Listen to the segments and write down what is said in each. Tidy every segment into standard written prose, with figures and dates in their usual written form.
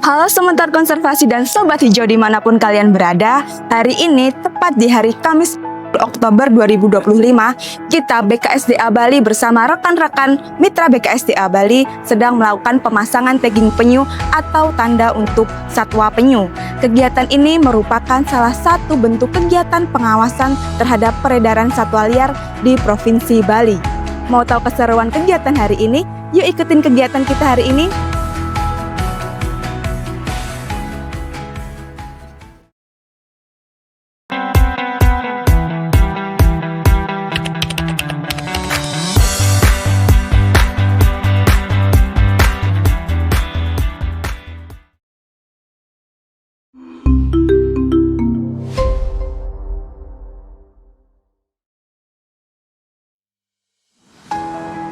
Halo sementar konservasi dan sobat hijau dimanapun kalian berada. Hari ini tepat di hari Kamis Oktober 2025, kita BKSDA Bali bersama rekan-rekan mitra BKSDA Bali sedang melakukan pemasangan tagging penyu atau tanda untuk satwa penyu. Kegiatan ini merupakan salah satu bentuk kegiatan pengawasan terhadap peredaran satwa liar di Provinsi Bali. Mau tahu keseruan kegiatan hari ini? Yuk ikutin kegiatan kita hari ini.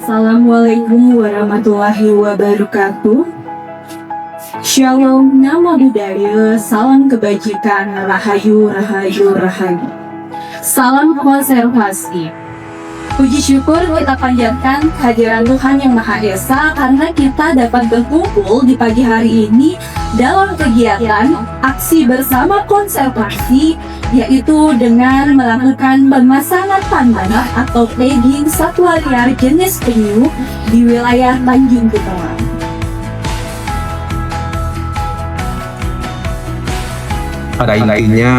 Assalamualaikum warahmatullahi wabarakatuh. Shalom, nama budaya, salam kebajikan, rahayu, rahayu, rahayu. Salam konservasi. Puji syukur kita panjatkan kehadiran Tuhan Yang Maha Esa karena kita dapat berkumpul di pagi hari ini dalam kegiatan aksi bersama konservasi, yaitu dengan melakukan pemasangan tanda atau tagging satwa liar jenis penyu di wilayah Tanjung Kutara. Pada intinya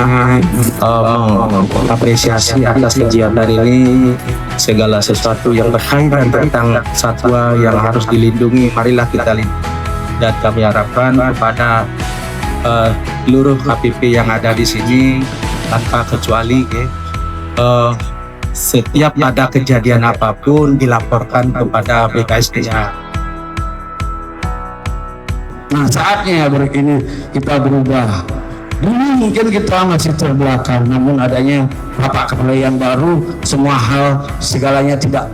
mengapresiasi atas kegiatan ini, segala sesuatu yang berkaitan tentang satwa yang harus dilindungi, marilah kita lindungi. Dan kami harapkan kepada seluruh KPP yang ada di sini tanpa kecuali, setiap ada kejadian apapun dilaporkan kepada BKSDA. Nah, saatnya ini kita berubah. Dulu mungkin kita masih terbelakang, namun adanya Bapak Kepala yang baru, semua hal segalanya tidak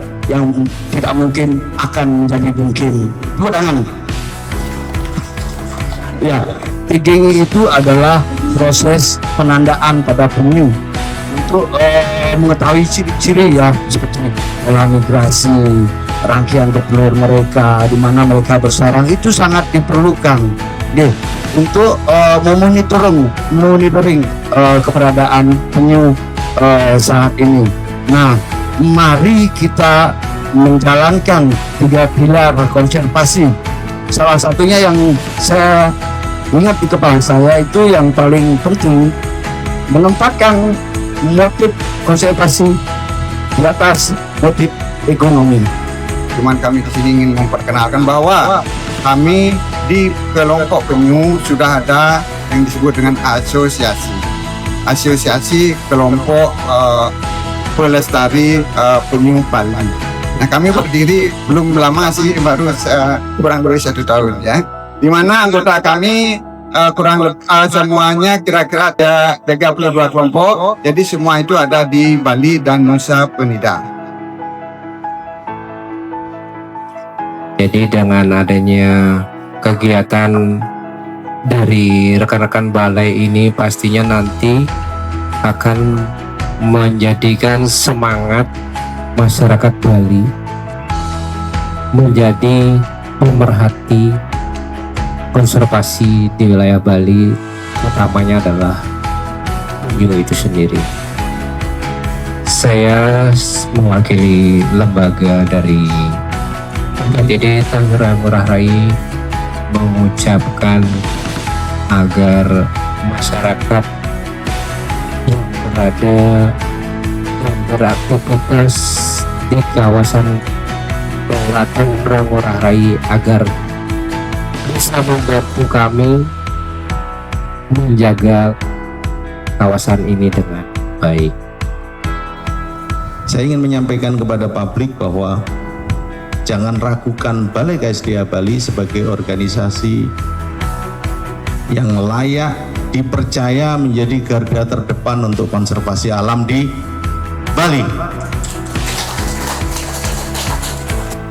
mungkin akan menjadi mungkin. Tepuk tangan. Ya, tagging itu adalah proses penandaan pada penyu untuk mengetahui ciri-ciri ya, seperti pola migrasi, rangkaian telur mereka, di mana mereka bersarang, itu sangat diperlukan. Untuk monitoring keberadaan penyu saat ini. Nah, mari kita menjalankan 3 pilar konservasi. Salah satunya yang saya ingat di kepala saya itu yang paling penting, menempatkan motif konservasi di atas motif ekonomi. Cuman kami kesini ingin memperkenalkan bahwa kami di kelompok penyu sudah ada yang disebut dengan asosiasi kelompok pelestari penyu Bali. Nah, kami berdiri belum lama sih, baru kurang lebih 1 tahun ya. Di mana anggota kami semuanya kira-kira ada 32 kelompok. Jadi semua itu ada di Bali dan Nusa Penida. Jadi dengan adanya kegiatan dari rekan-rekan balai ini pastinya nanti akan menjadikan semangat masyarakat Bali menjadi pemerhati konservasi di wilayah Bali, utamanya adalah penyu itu sendiri. Saya mewakili lembaga dari PDD Tangerang Ngurah Rai mengucapkan agar masyarakat yang beraktivitas di kawasan Tangerang Ngurah Rai agar bisa membantu kami menjaga kawasan ini dengan baik. Saya ingin menyampaikan kepada publik bahwa jangan ragukan Balai KSDA Bali sebagai organisasi yang layak dipercaya menjadi garda terdepan untuk konservasi alam di Bali.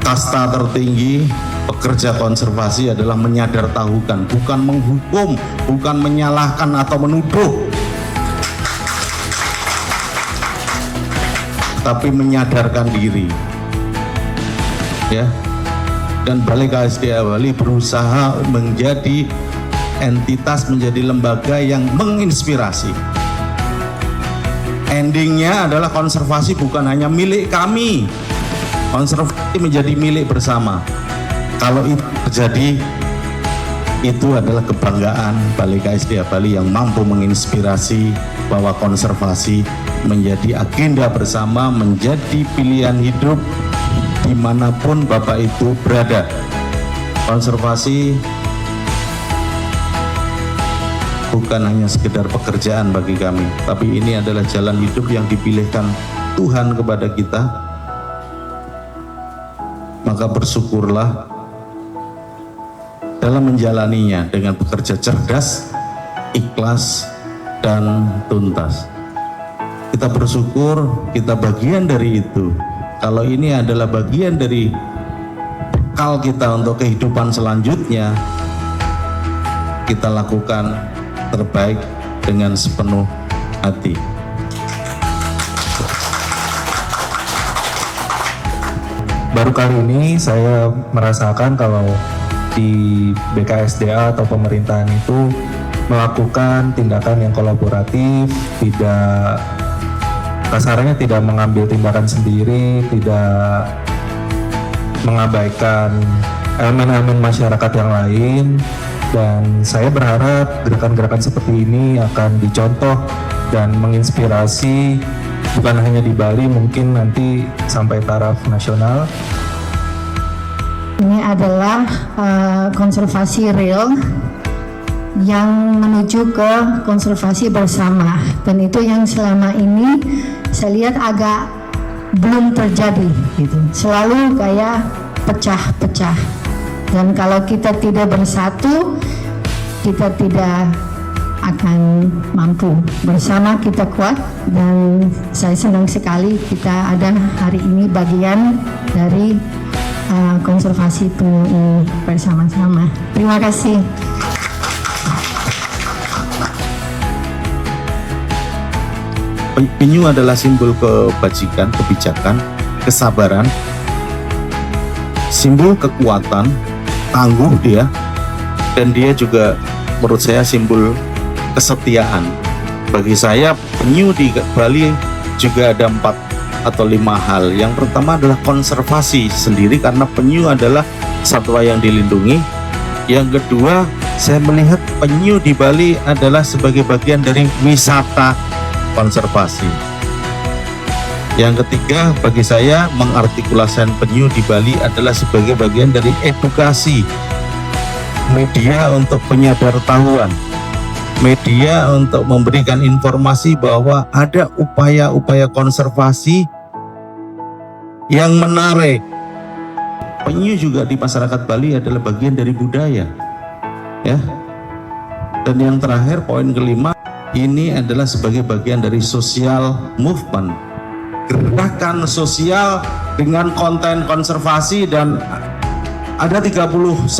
Kasta tertinggi pekerja konservasi adalah menyadartahukan, bukan menghukum, bukan menyalahkan atau menuduh, tapi menyadarkan diri. Ya, dan Balai KSDA Bali berusaha menjadi entitas, menjadi lembaga yang menginspirasi. Endingnya adalah konservasi bukan hanya milik kami, konservasi menjadi milik bersama. Kalau itu terjadi, itu adalah kebanggaan Balai KSDA Bali yang mampu menginspirasi bahwa konservasi menjadi agenda bersama, menjadi pilihan hidup dimanapun Bapak itu berada. Konservasi bukan hanya sekedar pekerjaan bagi kami, tapi ini adalah jalan hidup yang dipilihkan Tuhan kepada kita. Maka bersyukurlah dalam menjalaninya dengan bekerja cerdas, ikhlas, dan tuntas. Kita bersyukur kita bagian dari itu. Kalau ini adalah bagian dari bekal kita untuk kehidupan selanjutnya, kita lakukan terbaik dengan sepenuh hati. Baru kali ini saya merasakan kalau di BKSDA atau pemerintahan itu melakukan tindakan yang kolaboratif, tidak kasarnya tidak mengambil tindakan sendiri, tidak mengabaikan elemen-elemen masyarakat yang lain. Dan saya berharap gerakan-gerakan seperti ini akan dicontoh dan menginspirasi bukan hanya di Bali, mungkin nanti sampai taraf nasional. Ini adalah konservasi real yang menuju ke konservasi bersama, dan itu yang selama ini saya lihat agak belum terjadi gitu. Selalu kayak pecah-pecah, dan kalau kita tidak bersatu, kita tidak akan mampu. Bersama kita kuat, dan saya senang sekali kita ada hari ini bagian dari konservasi penyu ini bersama-sama. Terima kasih. Penyu adalah simbol kebajikan, kebijakan, kesabaran, simbol kekuatan, tangguh dia, dan dia juga menurut saya simbol kesetiaan. Bagi saya penyu di Bali juga ada 4 atau 5 hal. Yang pertama adalah konservasi sendiri karena penyu adalah satwa yang dilindungi. Yang kedua, saya melihat penyu di Bali adalah sebagai bagian dari wisata konservasi. Yang ketiga, bagi saya mengartikulasikan penyu di Bali adalah sebagai bagian dari edukasi, media untuk penyadartahuan, media untuk memberikan informasi bahwa ada upaya-upaya konservasi yang menarik. Penyu juga di masyarakat Bali adalah bagian dari budaya, ya. Dan yang terakhir, poin kelima, ini adalah sebagai bagian dari social movement, gerakan sosial dengan konten konservasi. Dan ada 31-32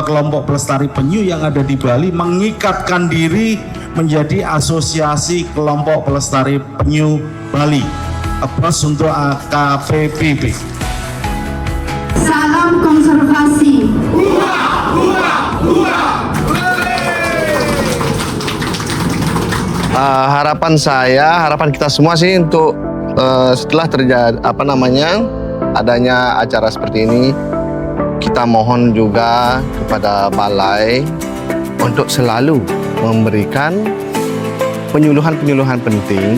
kelompok pelestari penyu yang ada di Bali mengikatkan diri menjadi asosiasi kelompok pelestari penyu Bali. Aplaus untuk AKPPB. Salam konservasi. Harapan kita semua sih untuk setelah terjadi adanya acara seperti ini, kita mohon juga kepada Balai untuk selalu memberikan penyuluhan-penyuluhan penting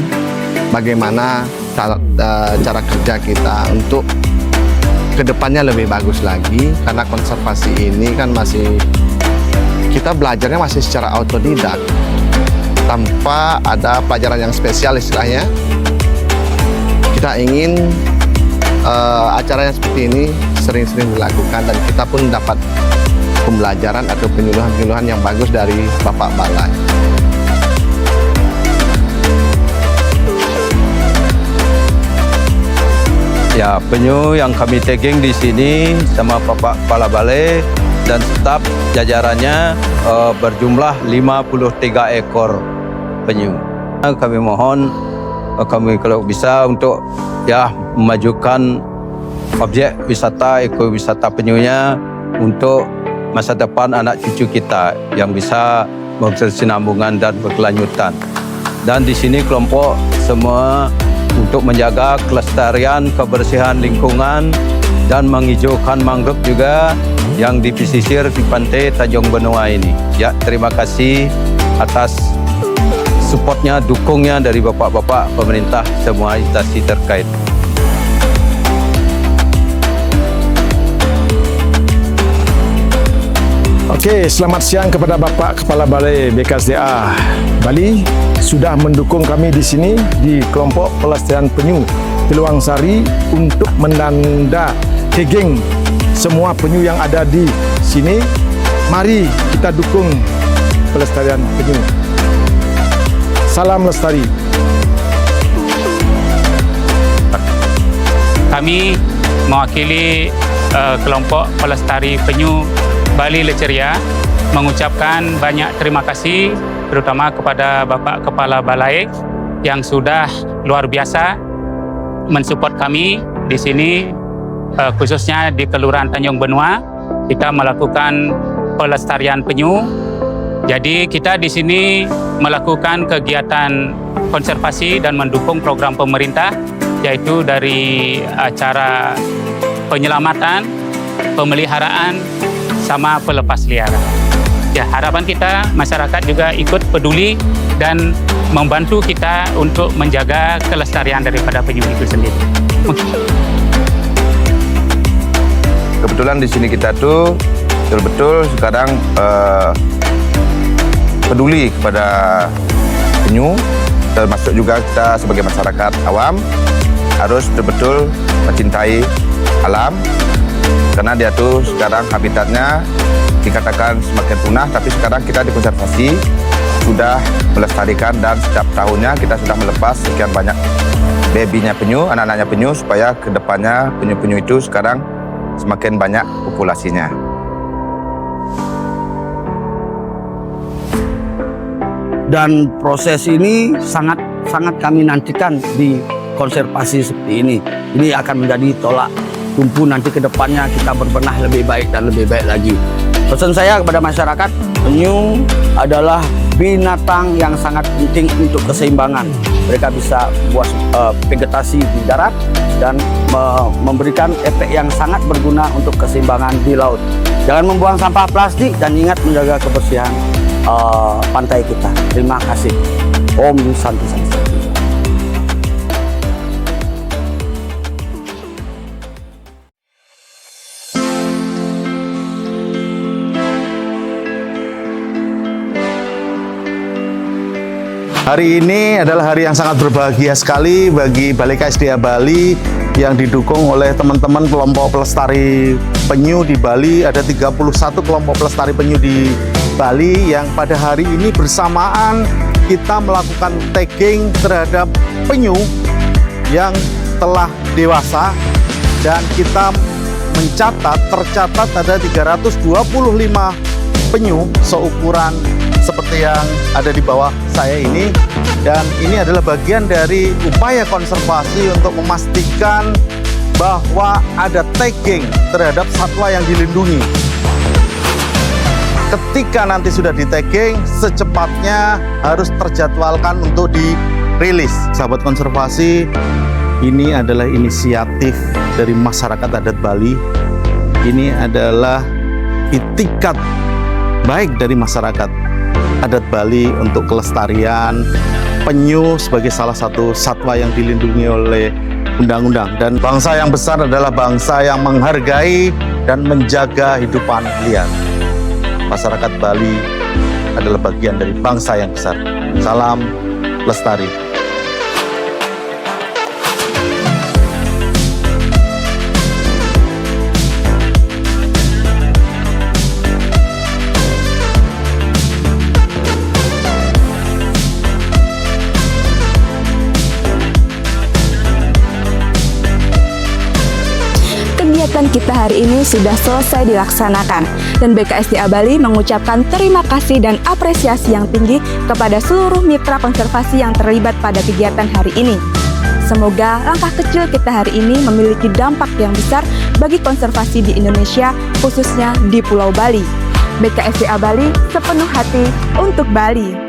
bagaimana cara kerja kita untuk kedepannya lebih bagus lagi, karena konservasi ini kan kita belajarnya masih secara autodidak tanpa ada pelajaran yang spesial istilahnya. Kita ingin acara yang seperti ini sering-sering dilakukan, dan kita pun dapat pembelajaran atau penyuluhan-penyuluhan yang bagus dari Bapak Balai. Ya, penyu yang kami tagging di sini sama Bapak Kepala Balai dan staf jajarannya berjumlah 53 ekor penyu. Kami mohon kami kalau bisa untuk memajukan objek wisata, ekowisata penyunya untuk masa depan anak cucu kita yang bisa berkesinambungan dan berkelanjutan. Dan di sini kelompok semua untuk menjaga kelestarian kebersihan lingkungan dan menghijaukan mangrove juga yang di pesisir di pantai Tanjung Benua ini. Ya, terima kasih atas supportnya, dukungnya dari bapak-bapak pemerintah semua instansi terkait. Oke, selamat siang kepada Bapak Kepala Balai BKSDA Bali sudah mendukung kami di sini di kelompok pelestarian penyu Tiluang Sari untuk menanda tagging semua penyu yang ada di sini. Mari kita dukung pelestarian penyu. Salam lestari. Kami mewakili kelompok pelestari penyu Bali Leceria mengucapkan banyak terima kasih terutama kepada Bapak Kepala Balai yang sudah luar biasa mensupport kami di sini, khususnya di Kelurahan Tanjung Benua. Kita melakukan pelestarian penyu. Jadi kita di sini melakukan kegiatan konservasi dan mendukung program pemerintah, yaitu dari acara penyelamatan, pemeliharaan, sama pelepas liaran. Ya, harapan kita masyarakat juga ikut peduli dan membantu kita untuk menjaga kelestarian daripada penyu itu sendiri. Kebetulan di sini kita tuh betul-betul sekarang peduli kepada penyu, termasuk juga kita sebagai masyarakat awam harus betul-betul mencintai alam. Karena dia tuh sekarang habitatnya dikatakan semakin punah, tapi sekarang kita dikonservasi, sudah melestarikan dan setiap tahunnya kita sudah melepas sekian banyak babynya penyu, anak-anaknya penyu, supaya kedepannya penyu-penyu itu sekarang semakin banyak populasinya. Dan proses ini sangat kami nantikan di konservasi seperti ini. Ini akan menjadi tolak tumpu nanti ke depannya kita berbenah lebih baik dan lebih baik lagi. Pesan saya kepada masyarakat, penyu adalah binatang yang sangat penting untuk keseimbangan. Mereka bisa buat vegetasi di darat dan memberikan efek yang sangat berguna untuk keseimbangan di laut. Jangan membuang sampah plastik dan ingat menjaga kebersihan pantai kita. Terima kasih. Om Santi Santi. Hari ini adalah hari yang sangat berbahagia sekali bagi Balai KSDA Bali yang didukung oleh teman-teman kelompok pelestari penyu di Bali. Ada 31 kelompok pelestari penyu di Bali yang pada hari ini bersamaan kita melakukan tagging terhadap penyu yang telah dewasa, dan kita tercatat ada 325 penyu seukuran seperti yang ada di bawah saya ini, dan ini adalah bagian dari upaya konservasi untuk memastikan bahwa ada tagging terhadap satwa yang dilindungi. Ketika nanti sudah di tagging, secepatnya harus terjadwalkan untuk dirilis. Sahabat konservasi, ini adalah inisiatif dari masyarakat adat Bali. Ini adalah itikat baik dari masyarakat adat Bali untuk kelestarian penyu sebagai salah satu satwa yang dilindungi oleh undang-undang. Dan bangsa yang besar adalah bangsa yang menghargai dan menjaga hidupan liar. Masyarakat Bali adalah bagian dari bangsa yang besar. Salam lestari. Kegiatan kita hari ini sudah selesai dilaksanakan, dan BKSDA Bali mengucapkan terima kasih dan apresiasi yang tinggi kepada seluruh mitra konservasi yang terlibat pada kegiatan hari ini. Semoga langkah kecil kita hari ini memiliki dampak yang besar bagi konservasi di Indonesia, khususnya di Pulau Bali. BKSDA Bali sepenuh hati untuk Bali.